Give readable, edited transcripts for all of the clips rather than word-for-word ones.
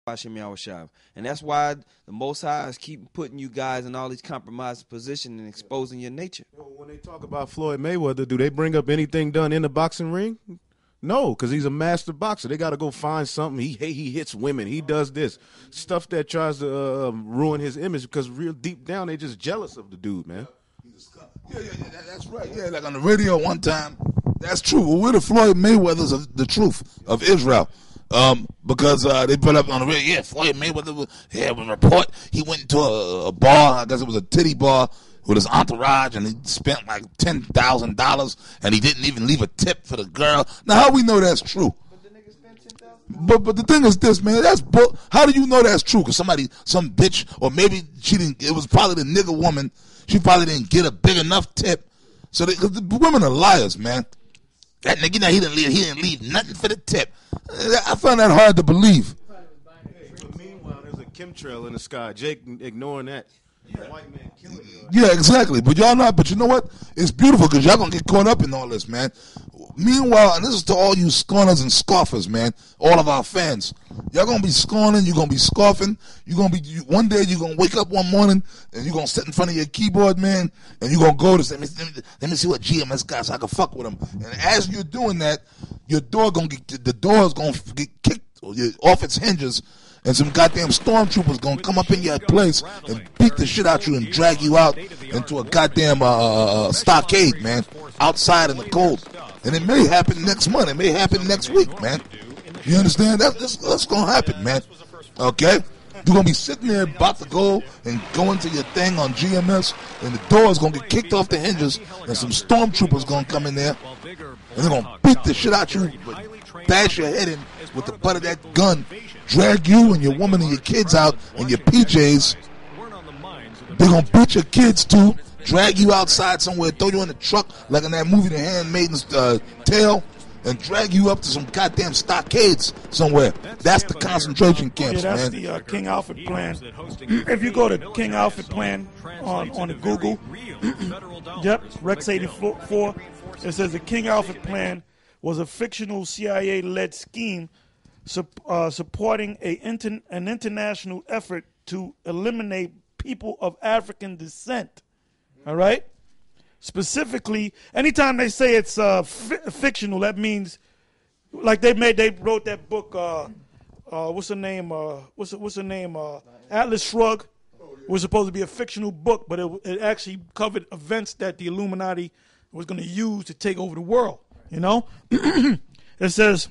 Hashem Yahushua. And that's why the Most High is keep putting you guys in all these compromised positions and exposing your nature. When they talk about Floyd Mayweather, do they bring up anything done in the boxing ring? No, because he's a master boxer. They got to go find something. He hits women. He does this stuff that tries to ruin his image, because real deep down they just jealous of the dude, man. Yeah, that's right. Yeah, like on the radio one time. That's true. Well, we're the Floyd Mayweathers of the truth of Israel. Because they put up on the radio, Floyd Mayweather was a report. He went into a bar, I guess it was a titty bar, with his entourage, and he spent like $10,000, and he didn't even leave a tip for the girl. Now, how we know that's true? But the thing is this, man, how do you know that's true? Because some bitch, or maybe she didn't, it was probably the nigga woman, she probably didn't get a big enough tip. So because the women are liars, man. That nigga, he didn't leave nothing for the tip. I find that hard to believe. But meanwhile, there's a chemtrail in the sky. Jake ignoring that. White man killing you. Yeah, exactly. But y'all not. But you know what? It's beautiful because y'all gonna get caught up in all this, man. Meanwhile, and this is to all you scorners and scoffers, man. All of our fans, y'all gonna be scorning. You're gonna be scoffing. One day you're gonna wake up one morning and you're gonna sit in front of your keyboard, man, and you're gonna go to let me see what GMS got so I can fuck with him. And as you're doing that, the door is gonna get kicked off its hinges. And some goddamn stormtroopers gonna come up in your place and beat the shit out you and drag you out into a goddamn stockade, man, outside in the cold. And it may happen next month. It may happen next week, man. You understand? That's gonna happen, man. Okay? You're gonna be sitting there about to go and go into your thing on GMS, and the door is gonna get kicked off the hinges, and some stormtroopers gonna come in there, and they're gonna beat the shit out you, bash your head in with the butt of that gun, drag you and your woman and your kids out in your PJs. They're going to beat your kids too, drag you outside somewhere, throw you in the truck like in that movie The Handmaid's Tale, and drag you up to some goddamn stockades somewhere. That's the concentration camps, that's man. The King Alfred Plan. If you go to King Alfred Plan on the Google, yep, Rex 84, it says the King Alfred Plan was a fictional CIA-led scheme supporting an international effort to eliminate people of African descent. All right? Specifically, anytime they say it's fictional, that means, like they wrote that book, what's the name? What's the name? Atlas Shrugged. It was supposed to be a fictional book, but it actually covered events that the Illuminati was going to use to take over the world. You know? It says,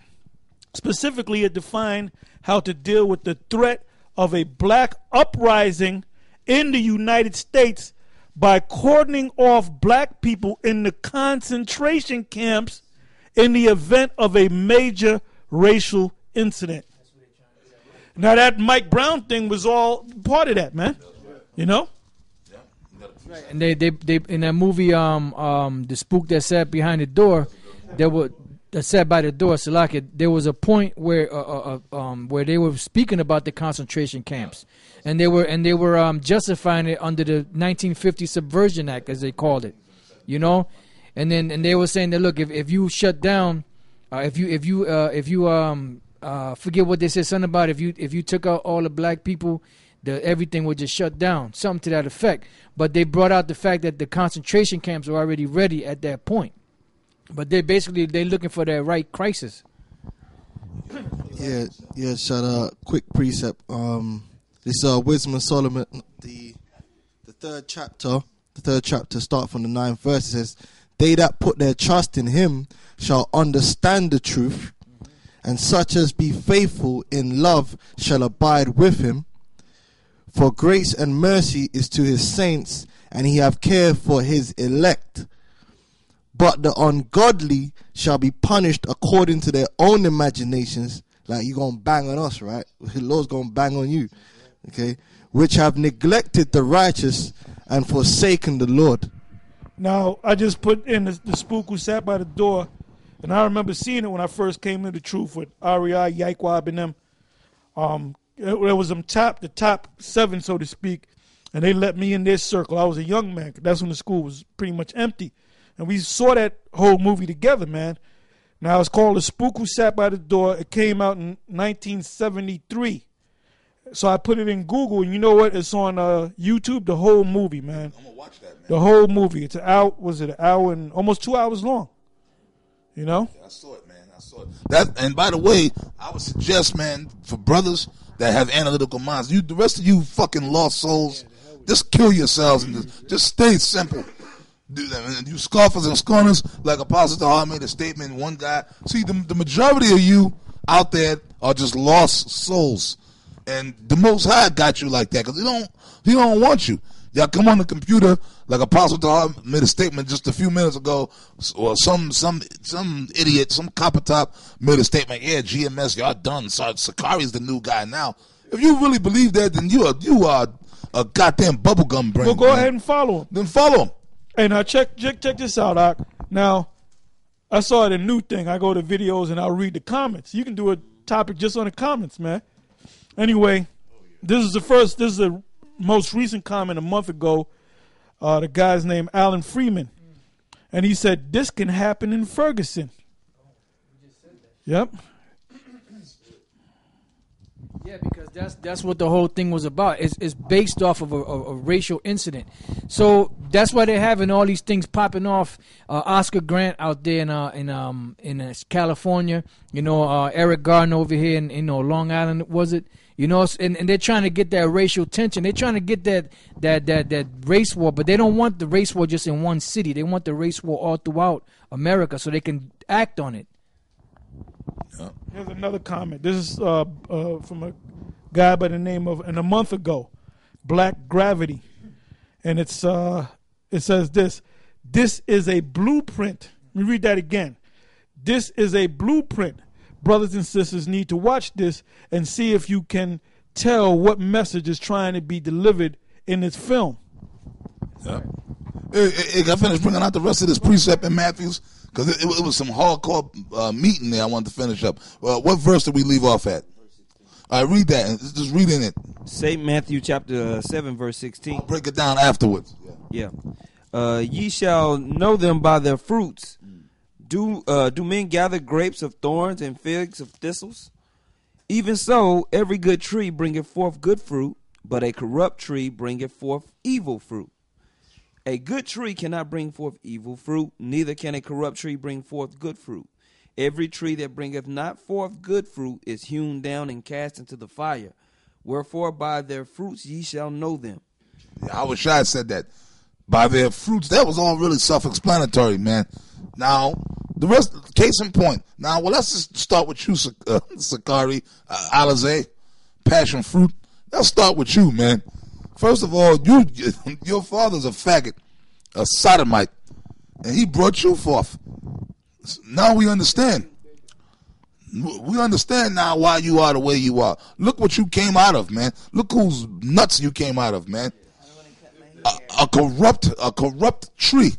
specifically, it defined how to deal with the threat of a black uprising in the United States by cordoning off black people in the concentration camps in the event of a major racial incident. Now, that Mike Brown thing was all part of that, man. You know? Right. And they in that movie, The Spook That Sat Behind the Door, that sat by the door, Salaka, there was a point where they were speaking about the concentration camps, and they were justifying it under the 1950 Subversion Act, as they called it, you know, and they were saying that, look, if you shut down, if you forget what they said, something about if you took out all the black people, everything would just shut down, something to that effect. But they brought out the fact that the concentration camps were already ready at that point. But they're looking for that right crisis. Yeah. Shut up. Quick precept. This Wisdom of Solomon, the third chapter. The third chapter, start from the 9th verse. It says, "They that put their trust in Him shall understand the truth, and such as be faithful in love shall abide with Him. For grace and mercy is to His saints, and He have care for His elect. But the ungodly shall be punished according to their own imaginations." Like, you going to bang on us, right? The Lord's going to bang on you. Okay? "Which have neglected the righteous and forsaken the Lord." Now, I just put in the spook who sat by the door, and I remember seeing it when I first came into the truth with Ari, Yaikwab, and them. It was the top 7, so to speak, and they let me in their circle. I was a young man. That's when the school was pretty much empty. And we saw that whole movie together, man. Now, it's called The Spook Who Sat by the Door. It came out in 1973. So I put it in Google, and you know what? It's on YouTube, the whole movie, man. I'm gonna watch that, man. The whole movie. It's an hour and almost 2 hours long. You know? I saw it, man. I saw it. And by the way, I would suggest, man, for brothers that have analytical minds, the rest of you fucking lost souls, just kill yourselves and just stay simple. You scoffers and scorners, like Apostle Tahar made a statement. One guy, see, the majority of you out there are just lost souls, and the Most High got you like that because he don't want you. Y'all come on the computer, like Apostle Tahar made a statement just a few minutes ago, or some idiot, some copper top made a statement. Yeah, GMS, y'all done. Sakari's the new guy now. If you really believe that, then you are a goddamn bubblegum brain. Well, go ahead and follow him. Then follow him. Hey, now check this out, Doc. Now, I saw it a new thing. I go to videos and I'll read the comments. You can do a topic just on the comments, man. Anyway, this is the most recent comment a month ago. The guy's name Alan Freeman, and he said this can happen in Ferguson. Yep. Yeah, because that's what the whole thing was about. It's based off of a racial incident. So that's why they're having all these things popping off. Oscar Grant out there in California. You know, Eric Garner over here in Long Island, was it? You know, and they're trying to get that racial tension. They're trying to get that race war, but they don't want the race war just in one city. They want the race war all throughout America so they can act on it. Here's another comment. This is from a guy by the name of, and a month ago, Black Gravity. And it says this. This is a blueprint. Let me read that again. This is a blueprint. Brothers and sisters need to watch this and see if you can tell what message is trying to be delivered in this film. Yeah. Hey, I finished bringing out the rest of this precept in Matthews because it was some hardcore meeting there I wanted to finish up. What verse did we leave off at? All right, read that. And just reading it. St. Matthew chapter 7, verse 16. I'll break it down afterwards. Yeah. Ye shall know them by their fruits. Do men gather grapes of thorns and figs of thistles? Even so, every good tree bringeth forth good fruit, but a corrupt tree bringeth forth evil fruit. A good tree cannot bring forth evil fruit, neither can a corrupt tree bring forth good fruit. Every tree that bringeth not forth good fruit is hewn down and cast into the fire. Wherefore by their fruits ye shall know them. Howard Shai said that. By their fruits. That was all really self-explanatory, man. Now, the rest, case in point. Now, well, let's just start with you, Sakari, Alizé, passion fruit. Let's start with you, man. First of all, your father's a faggot, a sodomite, and he brought you forth. Now we understand. We understand now why you are the way you are. Look what you came out of, man. Look whose nuts you came out of, man. A corrupt tree.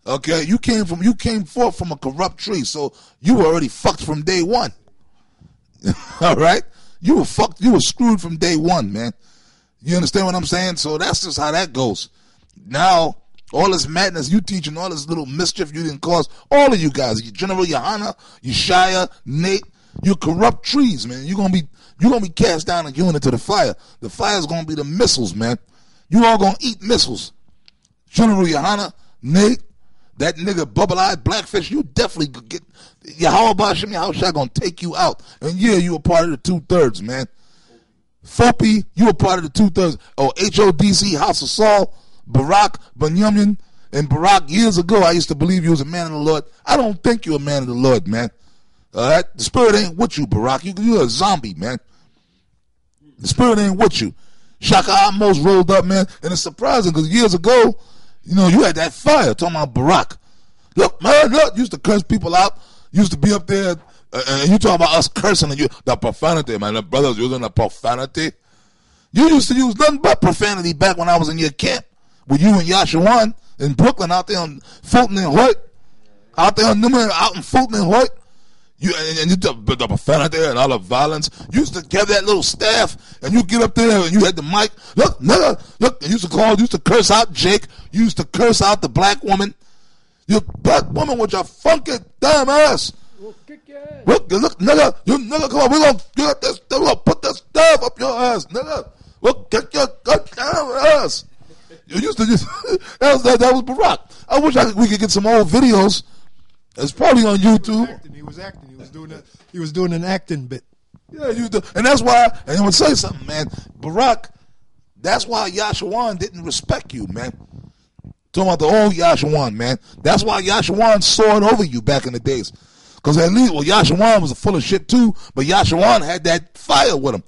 Okay, you came forth from a corrupt tree, so you were already fucked from day one. All right, you were fucked. You were screwed from day one, man. You understand what I'm saying? So that's just how that goes. Now, all this madness you teaching, all this little mischief you didn't cause, all of you guys, General Yohana, Yeshaya, Nate, you're corrupt trees, man. You're gonna be cast down and given into the fire. The fire's gonna be the missiles, man. You all gonna eat missiles. General Yohana, Nate, that nigga bubble-eyed blackfish, you definitely could get Yahweh Shem Yahushua gonna take you out. And yeah, you were part of the 2/3, man. Fopi, you were part of the 2/3. Oh, HODC, House of Saul, Barak, Benjamin, and Barak. Years ago, I used to believe you was a man of the Lord. I don't think you're a man of the Lord, man. All right? The spirit ain't with you, Barak. You're a zombie, man. The spirit ain't with you. Shaka almost rolled up, man. And it's surprising because years ago, you know, you had that fire talking about Barak. Look, man, look, used to curse people out. Used to be up there, and you talking about us cursing and you, the profanity, man. The brothers using the profanity. You used to use nothing but profanity back when I was in your camp with you and Yashawan in Brooklyn out there on Fulton and Hoyt. Out there on out in Fulton and Hoyt. You the profanity and all the violence. You used to have that little staff, and you get up there and you had the mic. Look, nigga, look. You used to curse out Jake. You used to curse out the black woman. You black woman with your funky damn ass. We'll kick your ass. Look, nigga, you nigga, come on, we're gonna put this stuff up your ass, nigga. We'll kick your goddamn ass. You used to just that was Barack. I wish we could get some old videos. It's probably on YouTube. He was acting. He was doing an acting bit. Yeah, you do. And that's why, and I'm gonna say something, man. Barack, that's why Yashawan didn't respect you, man. Talking about the old Yashawan, man. That's why Yashawan soared over you back in the days. Because at least, Yashawan was full of shit too, but Yashawan had that fire with him.